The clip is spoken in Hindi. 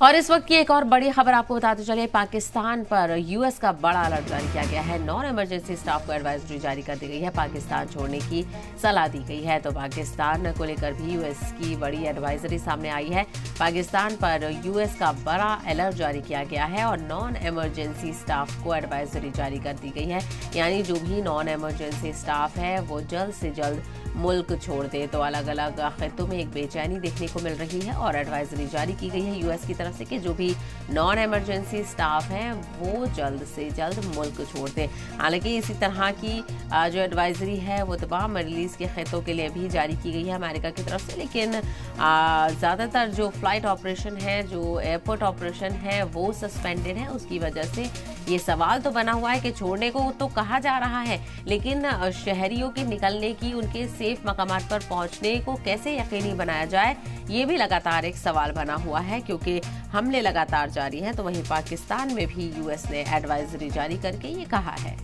और इस वक्त की एक और बड़ी खबर आपको बताते चले, पाकिस्तान पर यूएस का बड़ा अलर्ट जारी किया गया है। नॉन इमरजेंसी स्टाफ को एडवाइजरी जारी कर दी गई है, पाकिस्तान छोड़ने की सलाह दी गई है। तो पाकिस्तान को लेकर भी यूएस की बड़ी एडवाइजरी सामने आई है। पाकिस्तान पर यूएस का बड़ा अलर्ट जारी किया गया है और नॉन इमरजेंसी स्टाफ को एडवाइजरी जारी कर दी गई है। यानी जो भी नॉन इमरजेंसी स्टाफ है वो जल्द से जल्द मुल्क छोड़ दे। तो अलग अलग खित्तों में एक बेचैनी देखने को मिल रही है और एडवाइजरी जारी की गई है यूएस की तरफ से कि जो भी नॉन इमरजेंसी स्टाफ हैं वो जल्द से जल्द मुल्क छोड़ दें। हालांकि इसी तरह की जो एडवाइजरी है वो तमाम मिडल ईस्ट के खित्तों के लिए भी जारी की गई है अमेरिका की तरफ से, लेकिन ज़्यादातर जो फ्लाइट ऑपरेशन है, जो एयरपोर्ट ऑपरेशन है वो सस्पेंडेड है। उसकी वजह से ये सवाल तो बना हुआ है कि छोड़ने को तो कहा जा रहा है, लेकिन शहरियों के निकलने की, उनके सेफ मकामात पर पहुंचने को कैसे यकीनी बनाया जाए, ये भी लगातार एक सवाल बना हुआ है क्योंकि हमले लगातार जारी हैं। तो वहीं पाकिस्तान में भी यूएस ने एडवाइजरी जारी करके ये कहा है।